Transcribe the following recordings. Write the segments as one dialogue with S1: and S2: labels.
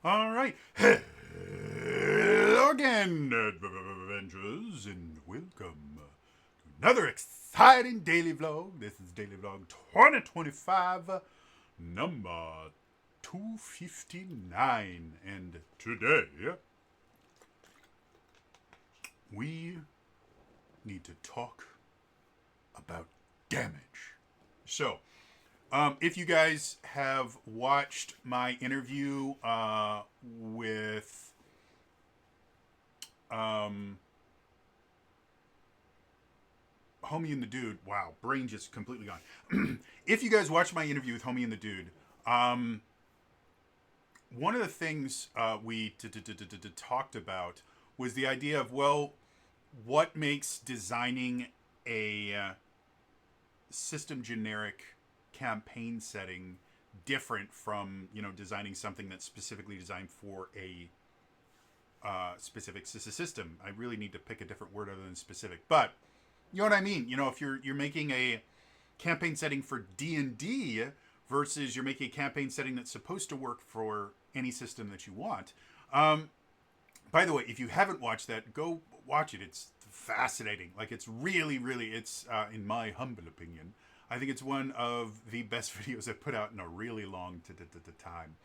S1: All right. Hello again, adventurers, and welcome to another exciting daily vlog. This is Daily Vlog 2025, number 259. And today, we need to talk about damage. So, if you guys have watched my interview with Homie and the Dude, wow, brain just completely gone. If you guys watched my interview with Homie and the Dude, one of the things we talked about was the idea of, well, what makes designing a system generic campaign setting different from designing something that's specifically designed for a specific system. I really need to pick a different word other than specific, but you know what I mean. If you're making a campaign setting for D&D versus you're making a campaign setting that's supposed to work for any system that you want. By the way, if you haven't watched that, go watch it. It's fascinating. Like, it's really, really, it's in my humble opinion, I think it's one of the best videos I've put out in a really long time.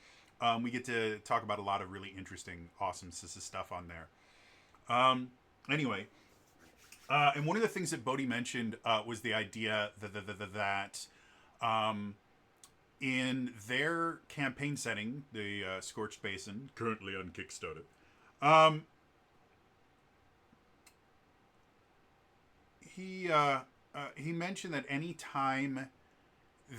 S1: We get to talk about a lot of really interesting, awesome stuff on there. Anyway, and one of the things that Bodhi mentioned was the idea that in their campaign setting, the Scorched Basin, currently on Kickstarter, he mentioned that any time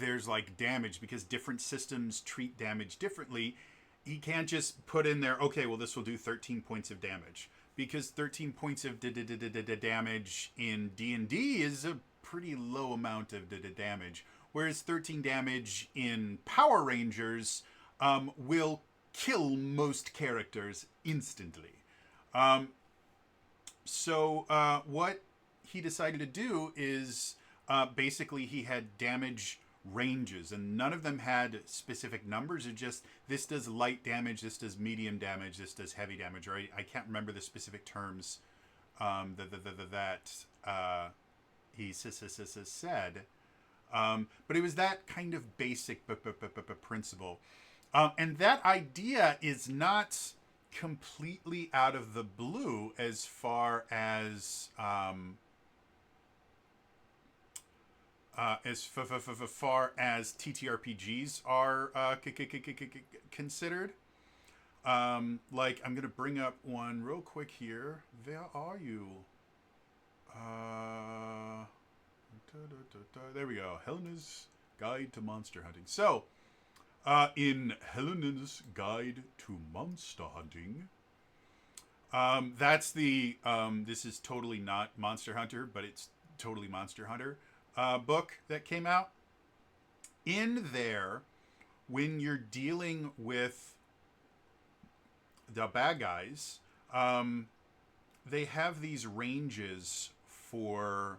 S1: there's like damage, because different systems treat damage differently, he can't just put in there, okay, well, this will do 13 points of damage, because 13 points of damage in D&D is a pretty low amount of damage, whereas 13 damage in Power Rangers will kill most characters instantly. So what he decided to do is basically he had damage ranges, and none of them had specific numbers. It just, this does light damage, this does medium damage, this does heavy damage, or I can't remember the specific terms that he said. But it was that kind of basic principle. And that idea is not completely out of the blue as far as far as TTRPGs are considered. Like, I'm gonna bring up one real quick here. Where are you? There we go. Helena's Guide to Monster Hunting. So, in Helena's Guide to Monster Hunting, that's the this is totally not Monster Hunter, but it's totally Monster Hunter book that came out. In there, when you're dealing with the bad guys, they have these ranges for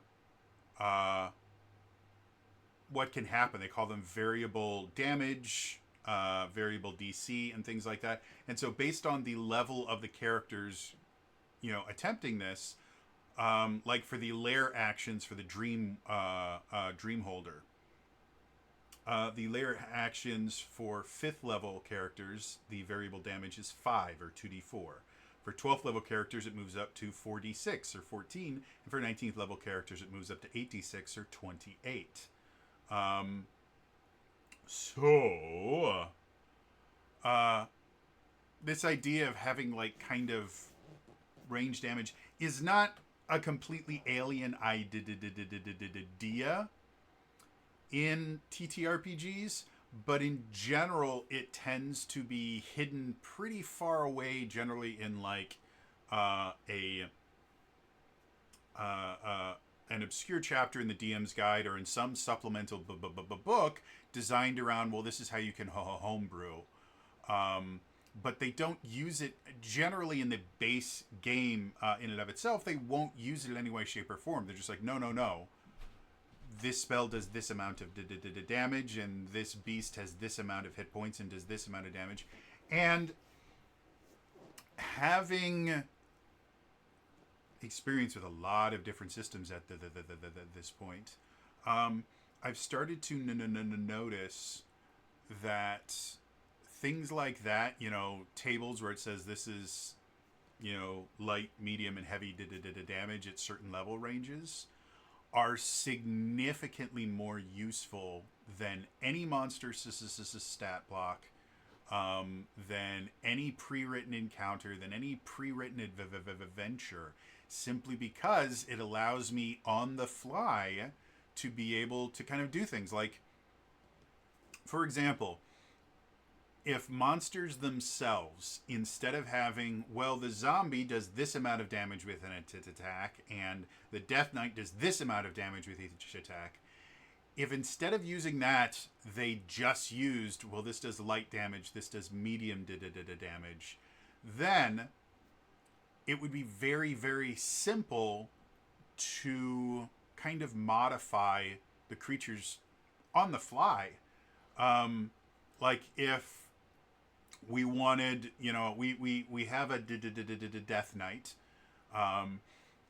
S1: what can happen. They call them variable damage, variable DC, and things like that. And so based on the level of the characters, attempting this, like for the lair actions for the Dream Holder, the lair actions for 5th level characters, the variable damage is 5 or 2d4. For 12th level characters, it moves up to 4d6 or 14, and for 19th level characters, it moves up to 8d6 or 28. This idea of having like kind of range damage is not a completely alien idea in TTRPGs, but in general, it tends to be hidden pretty far away, generally in like an obscure chapter in the DM's guide or in some supplemental book designed around, well, this is how you can homebrew. But they don't use it generally in the base game in and of itself. They won't use it in any way, shape, or form. They're just like, no. This spell does this amount of damage, and this beast has this amount of hit points and does this amount of damage. And having experience with a lot of different systems at this point, I've started to notice that things like that, tables where it says this is, light, medium, and heavy damage at certain level ranges are significantly more useful than any monster stat block, than any pre-written encounter, than any pre-written adventure, simply because it allows me on the fly to be able to kind of do things like, for example, if monsters themselves, instead of having, well, the zombie does this amount of damage with an attack, and the Death Knight does this amount of damage with each attack, if instead of using that, they just used, well, this does light damage, this does medium damage, then it would be very, very simple to kind of modify the creatures on the fly. Like if we wanted, we have a Death Knight,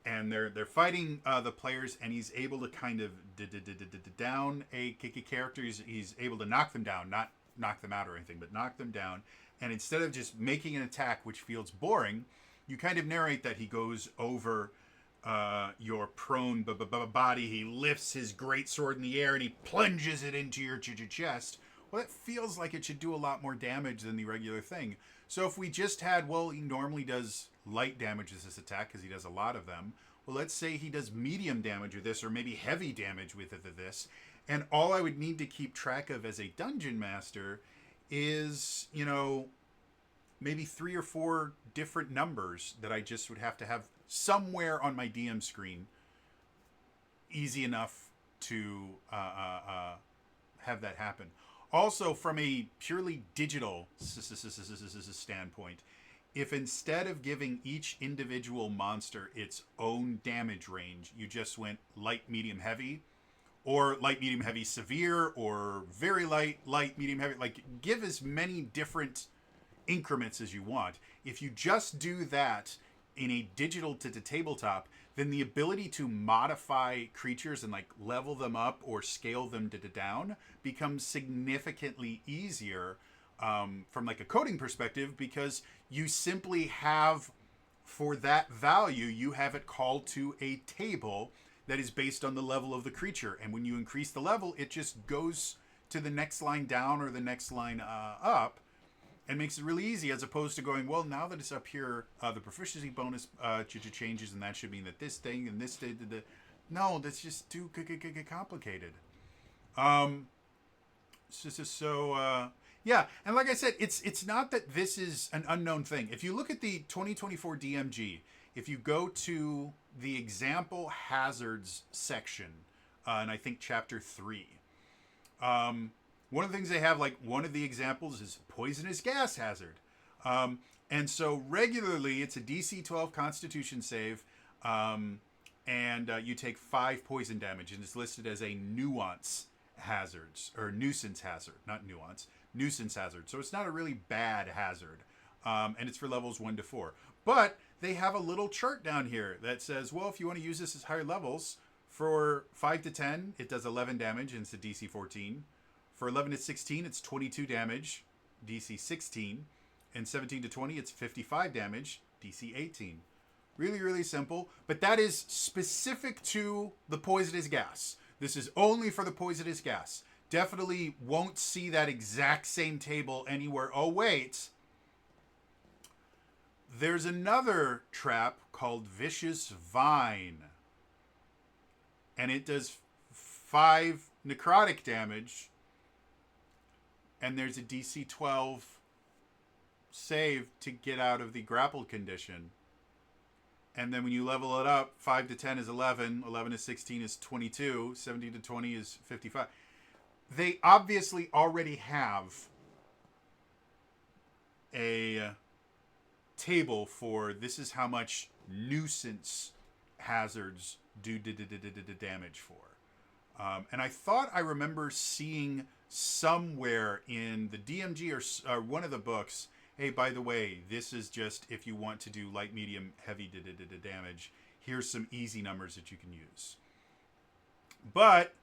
S1: and they're fighting the players, and he's able to kind of down a character. He's able to knock them down, not knock them out or anything, but knock them down. And instead of just making an attack, which feels boring, you kind of narrate that he goes over your prone body. He lifts his great sword in the air and he plunges it into your chest. Well, that feels like it should do a lot more damage than the regular thing. So if we just had, well, he normally does light damage with this attack because he does a lot of them. Well, let's say he does medium damage with this, or maybe heavy damage with this. And all I would need to keep track of as a dungeon master is, maybe 3 or 4 different numbers that I just would have to have somewhere on my DM screen. Easy enough to have that happen. Also, from a purely digital standpoint, if instead of giving each individual monster its own damage range, you just went light, medium, heavy, or light, medium, heavy, severe, or very light, medium, heavy, like give as many different increments as you want. If you just do that in a digital to tabletop, then the ability to modify creatures and like level them up or scale them down becomes significantly easier from like a coding perspective, because you simply have, for that value, you have it called to a table that is based on the level of the creature. And when you increase the level, it just goes to the next line down or the next line up, and makes it really easy, as opposed to going, well, now that it's up here, the proficiency bonus changes, and that should mean that this thing and this thing. No, that's just too complicated. Yeah, and like I said, it's not that this is an unknown thing. If you look at the 2024 DMG, if you go to the example hazards section, and I think chapter 3, one of the things they have, like one of the examples is poisonous gas hazard. And so regularly it's a DC 12 Constitution save, and you take 5 poison damage, and it's listed as a nuance hazards, or nuisance hazard, not nuance, nuisance hazard. So it's not a really bad hazard, and it's for levels 1 to 4. But they have a little chart down here that says, well, if you want to use this as higher levels, for 5 to 10, it does 11 damage, and it's a DC 14. For 11 to 16, it's 22 damage, DC 16. And 17 to 20, it's 55 damage, DC 18. Really, really simple. But that is specific to the poisonous gas. This is only for the poisonous gas. Definitely won't see that exact same table anywhere. Oh, wait. There's another trap called Vicious Vine. And it does 5 necrotic damage. And there's a DC 12 save to get out of the grappled condition. And then when you level it up, 5 to 10 is 11, 11 to 16 is 22, 17 to 20 is 55. They obviously already have a table for this is how much nuisance hazards do damage for. And I thought I remember seeing somewhere in the DMG or one of the books hey, by the way, this is just if you want to do light, medium, heavy damage, here's some easy numbers that you can use. But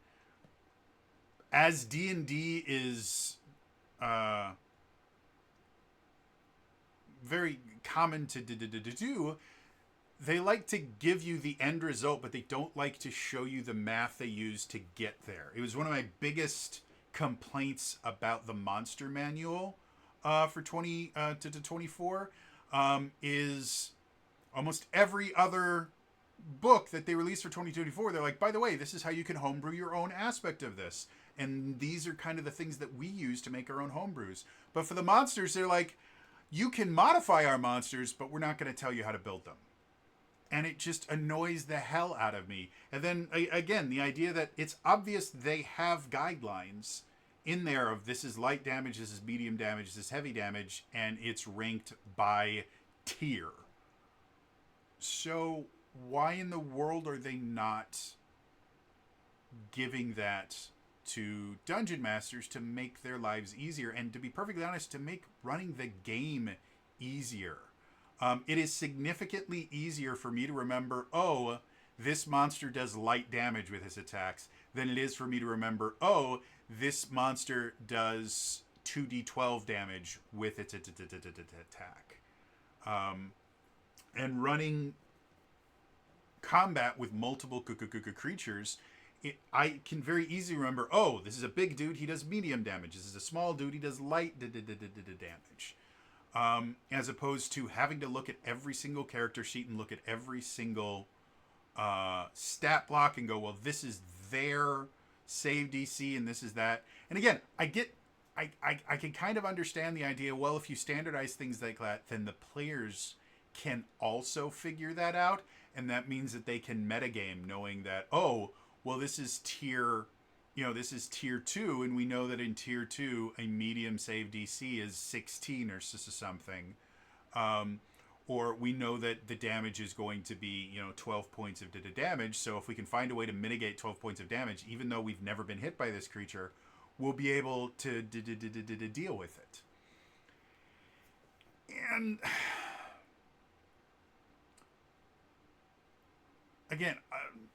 S1: as D&D is very common to do, they like to give you the end result, but they don't like to show you the math they use to get there. It was one of my biggest complaints about the monster manual for 20 to 24 is almost every other book that they released for 2024. They're like, by the way, this is how you can homebrew your own aspect of this. And these are kind of the things that we use to make our own homebrews. But for the monsters, they're like, you can modify our monsters, but we're not going to tell you how to build them. And it just annoys the hell out of me. And then, again, the idea that it's obvious they have guidelines in there of this is light damage, this is medium damage, this is heavy damage, and it's ranked by tier. So why in the world are they not giving that to dungeon masters to make their lives easier? And to be perfectly honest, to make running the game easier. It is significantly easier for me to remember, oh, this monster does light damage with his attacks, than it is for me to remember, oh, this monster does 2d12 damage with its attack. And running combat with multiple creatures, I can very easily remember, oh, this is a big dude, he does medium damage. This is a small dude, he does light damage. As opposed to having to look at every single character sheet and look at every single stat block and go, well, this is their save DC and this is that. And again, I can kind of understand the idea, well, if you standardize things like that, then the players can also figure that out. And that means that they can metagame knowing that, oh, well, this is tier 2, and we know that in tier 2, a medium save DC is 16 or something. Or we know that the damage is going to be, 12 points of damage. So if we can find a way to mitigate 12 points of damage, even though we've never been hit by this creature, we'll be able to deal with it. And again,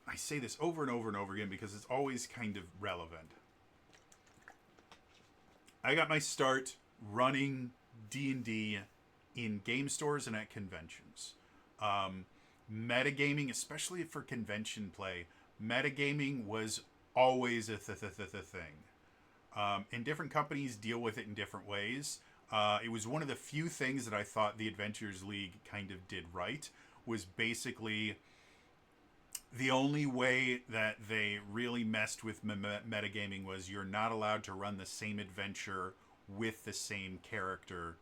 S1: I say this over and over and over again because it's always kind of relevant. I got my start running D&D in game stores and at conventions. Metagaming, especially for convention play, metagaming was always a thing. And different companies deal with it in different ways. It was one of the few things that I thought the Adventures League kind of did right, was basically the only way that they really messed with metagaming was you're not allowed to run the same adventure with the same character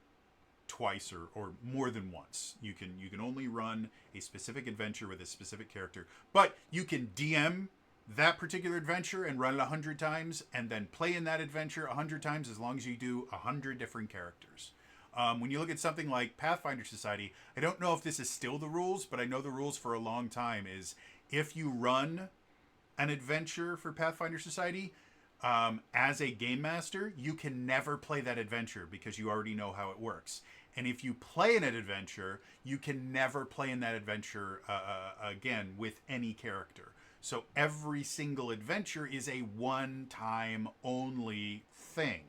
S1: twice or more than once. You can only run a specific adventure with a specific character, but you can DM that particular adventure and run it 100 times and then play in that adventure 100 times as long as you do 100 different characters. When you look at something like Pathfinder Society, I don't know if this is still the rules, but I know the rules for a long time is if you run an adventure for Pathfinder Society as a game master, you can never play that adventure because you already know how it works. And if you play in an adventure, you can never play in that adventure again with any character. So every single adventure is a one-time only thing.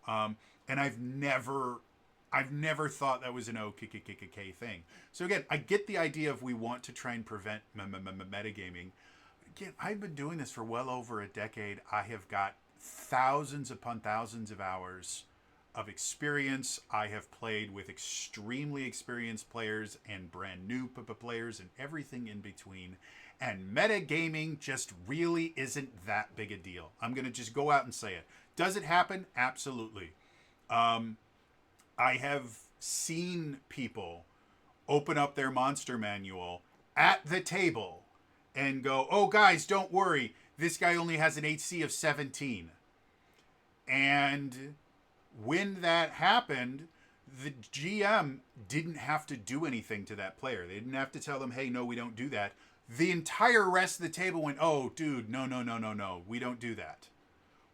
S1: And I've never thought that was an OKKK thing. So again, I get the idea of we want to try and prevent metagaming. Again, I've been doing this for well over a decade. I have got thousands upon thousands of hours of experience. I have played with extremely experienced players and brand new players and everything in between. And metagaming just really isn't that big a deal. I'm going to just go out and say it. Does it happen? Absolutely. I have seen people open up their monster manual at the table and go, oh, guys, don't worry. This guy only has an HC of 17. And when that happened, the GM didn't have to do anything to that player. They didn't have to tell them, hey, no, we don't do that. The entire rest of the table went, oh, dude, no, we don't do that.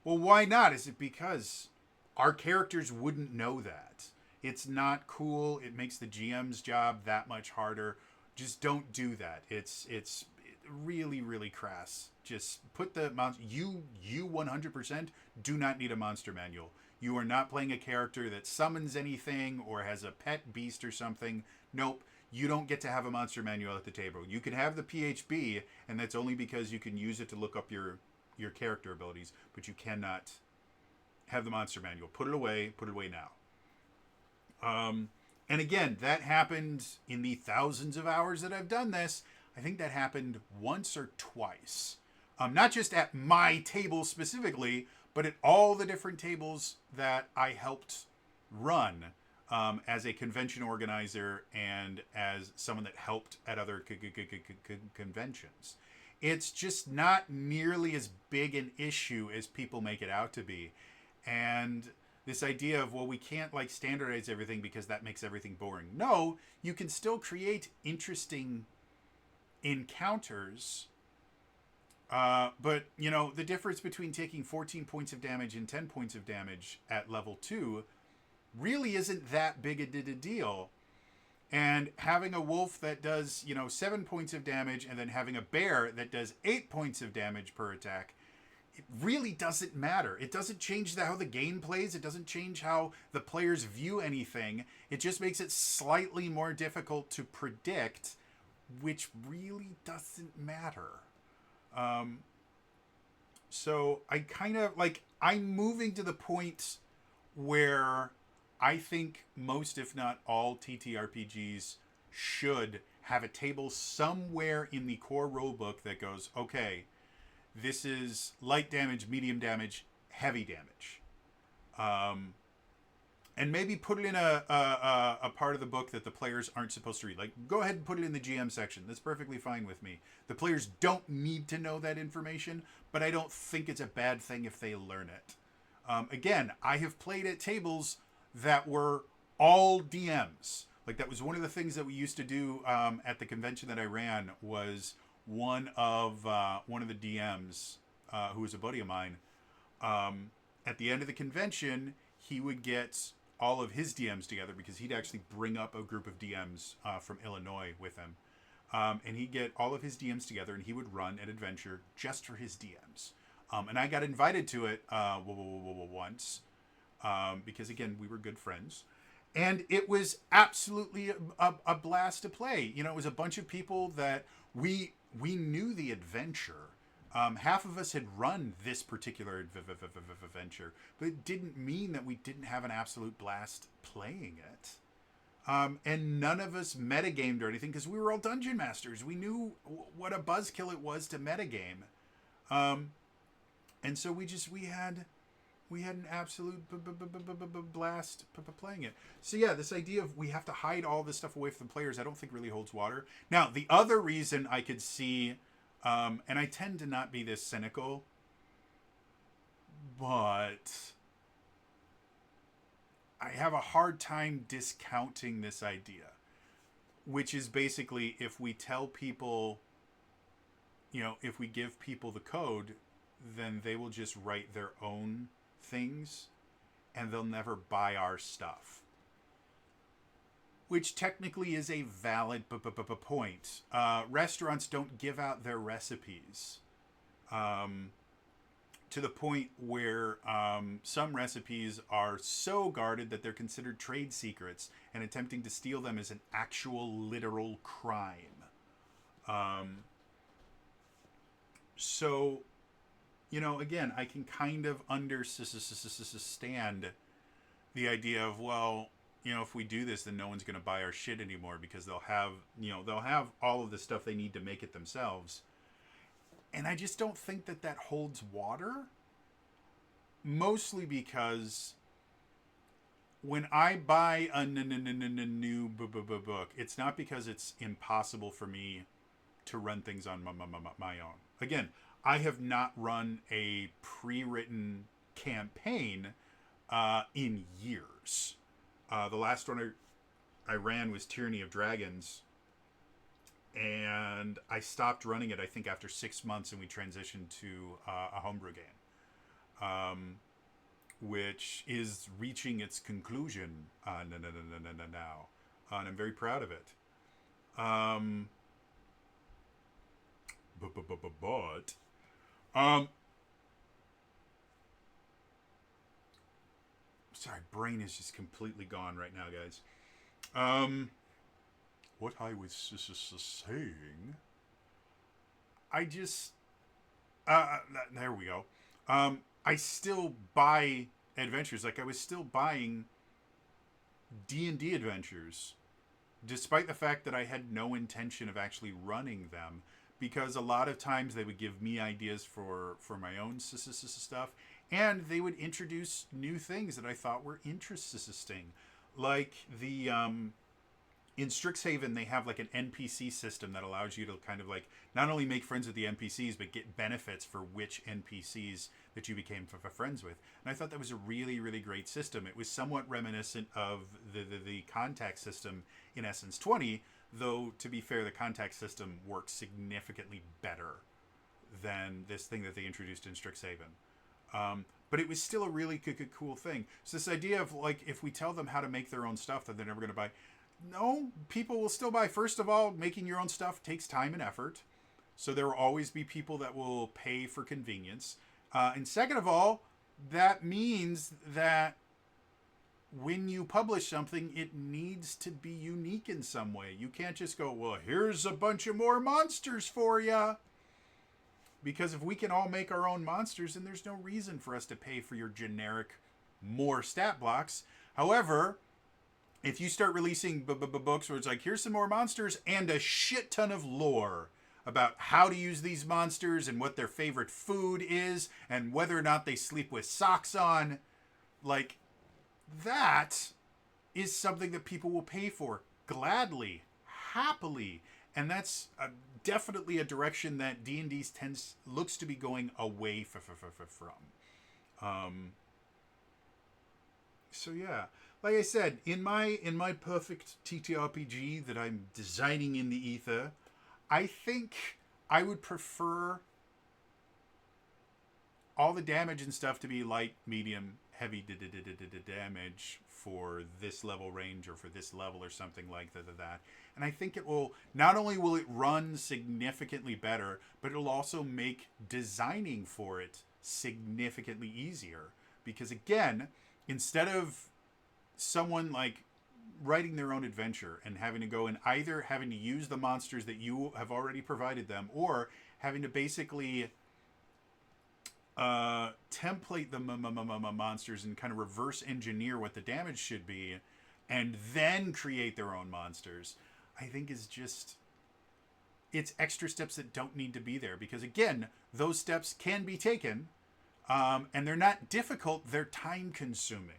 S1: Well, why not? Is it because our characters wouldn't know that? It's not cool. It makes the GM's job that much harder. Just don't do that. It's really really crass. Just put the monster. You 100% do not need a monster manual. You are not playing a character that summons anything or has a pet beast or something. Nope. You don't get to have a monster manual at the table. You can have the PHB, and that's only because you can use it to look up your character abilities, but you cannot have the monster manual. Put it away. Put it away now. And again, that happened in the thousands of hours that I've done this. I think that happened once or twice. Not just at my table specifically, but at all the different tables that I helped run as a convention organizer and as someone that helped at other conventions. It's just not nearly as big an issue as people make it out to be. And this idea of, well, we can't like standardize everything because that makes everything boring. No, you can still create interesting encounters. But, you know, the difference between taking 14 points of damage and 10 points of damage at level 2 really isn't that big a deal. And having a wolf that does, 7 points of damage and then having a bear that does 8 points of damage per attack, it really doesn't matter. It doesn't change how the game plays. It doesn't change how the players view anything. It just makes it slightly more difficult to predict, which really doesn't matter. So I kind of I'm moving to the point where I think most, if not all, TTRPGs should have a table somewhere in the core rulebook that goes, okay, this is light damage, medium damage, heavy damage. And maybe put it in a part of the book that the players aren't supposed to read. Like, go ahead and put it in the GM section. That's perfectly fine with me. The players don't need to know that information, but I don't think it's a bad thing if they learn it. Again, I have played at tables that were all DMs. Like, that was one of the things that we used to do at the convention that I ran. Was one of the DMs, who was a buddy of mine, at the end of the convention, he would get all of his DMs together because he'd actually bring up a group of DMs from Illinois with him. And he'd get all of his DMs together and he would run an adventure just for his DMs. And I got invited to it once because, again, we were good friends. And it was absolutely a blast to play. It was a bunch of people that we knew the adventure. Half of us had run this particular adventure, but it didn't mean that we didn't have an absolute blast playing it. And none of us metagamed or anything because we were all dungeon masters. We knew what a buzzkill it was to metagame. And so we had an absolute blast playing it. So yeah, this idea of we have to hide all this stuff away from the players, I don't think really holds water. Now, the other reason I could see, and I tend to not be this cynical, but I have a hard time discounting this idea, which is basically if we tell people, if we give people the code, then they will just write their own things and they'll never buy our stuff. Which technically is a valid point. Restaurants don't give out their recipes to the point where some recipes are so guarded that they're considered trade secrets, and attempting to steal them is an actual literal crime. So, again, I can kind of understand the idea of, well, if we do this, then no one's going to buy our shit anymore because they'll have all of the stuff they need to make it themselves. And I just don't think that holds water. Mostly because when I buy a new book, it's not because it's impossible for me to run things on my own. Again, I have not run a pre-written campaign in years. The last one I ran was Tyranny of Dragons, and I stopped running it, I think, after 6 months, and we transitioned to a homebrew game. which is reaching its conclusion now. And I'm very proud of it. Um, but um, sorry, brain is just completely gone right now, guys. Um, what I was saying, I just there we go. I still buy adventures. Like I was still buying D&D adventures despite the fact that I had no intention of actually running them, because a lot of times they would give me ideas for my own stuff, and they would introduce new things that I thought were interesting, like the in Strixhaven, they have like an NPC system that allows you to kind of like not only make friends with the NPCs, but get benefits for which NPCs that you became friends with. And I thought that was a really, really great system. It was somewhat reminiscent of the contact system in Essence 20, though, to be fair, the contact system works significantly better than this thing that they introduced in Strixhaven. But it was still a really cool thing. So this idea of like, if we tell them how to make their own stuff that they're never going to buy, no, people will still buy. First of all, making your own stuff takes time and effort. So there will always be people that will pay for convenience. And second of all, that means that when you publish something, it needs to be unique in some way. You can't just go, well, here's a bunch of more monsters for you. Because if we can all make our own monsters, then there's no reason for us to pay for your generic more stat blocks. However, if you start releasing books where it's like, here's some more monsters and a shit ton of lore about how to use these monsters and what their favorite food is and whether or not they sleep with socks on, like, that is something that people will pay for gladly, happily. And that's definitely a direction that D&D looks to be going away from. So yeah, like I said, in my perfect TTRPG that I'm designing in the ether, I think I would prefer all the damage and stuff to be light, medium, heavy damage for this level range or for this level or something like that. And I think it will, not only will it run significantly better, but it'll also make designing for it significantly easier. Because again, instead of someone like writing their own adventure and having to go and either having to use the monsters that you have already provided them, or having to basically template the monsters and kind of reverse engineer what the damage should be and then create their own monsters, I think is just, it's extra steps that don't need to be there. Because again, those steps can be taken, and they're not difficult, they're time consuming.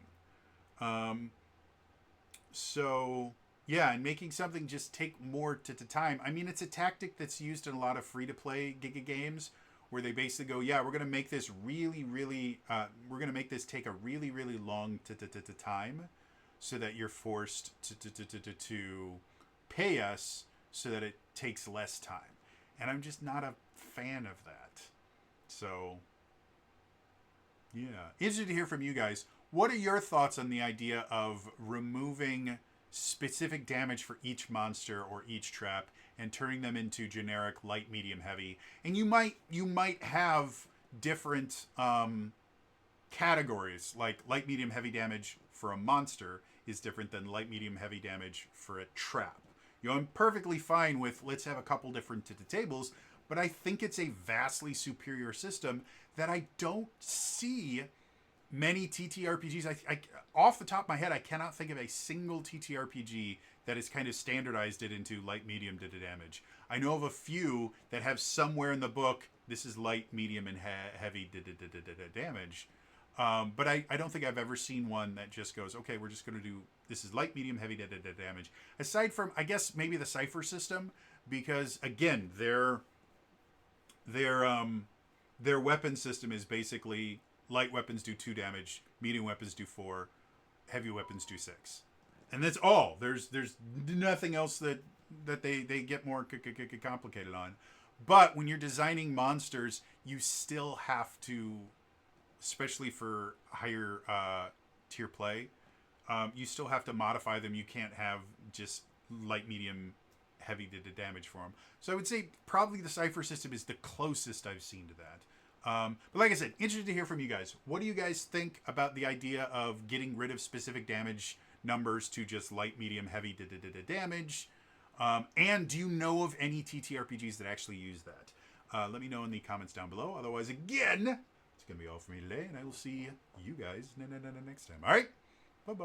S1: So yeah, and making something just take more to time. I mean, it's a tactic that's used in a lot of free-to-play games, where they basically go, yeah, we're going to make this really, really, we're going to make this take a really, really long time, so that you're forced to pay us so that it takes less time. And I'm just not a fan of that. So yeah, interested to hear from you guys. What are your thoughts on the idea of removing specific damage for each monster or each trap and turning them into generic light, medium, heavy? And you might have different categories, like light, medium, heavy damage for a monster is different than light, medium, heavy damage for a trap. You know, I'm perfectly fine with let's have a couple different tables, but I think it's a vastly superior system that I don't see many TTRPGs. I off the top of my head, I cannot think of a single TTRPG that has kind of standardized it into light, medium damage. I know of a few that have somewhere in the book, this is light, medium, and heavy damage. But I don't think I've ever seen one that just goes, okay, we're just going to do, this is light, medium, heavy damage. Aside from, I guess, maybe the Cypher system, because, again, their weapon system is basically light weapons do 2 damage, medium weapons do 4, heavy weapons do 6. And that's all. There's nothing else that they get more complicated on. But when you're designing monsters, you still have to especially for higher tier play. You still have to modify them. You can't have just light, medium, heavy to damage for them. So I would say probably the Cypher system is the closest I've seen to that. But like I said, interested to hear from you guys. What do you guys think about the idea of getting rid of specific damage numbers to just light, medium, heavy damage? And do you know of any TTRPGs that actually use that? Let me know in the comments down below. Otherwise, again, it's going to be all for me today, and I will see you guys next time. All right? Bye-bye.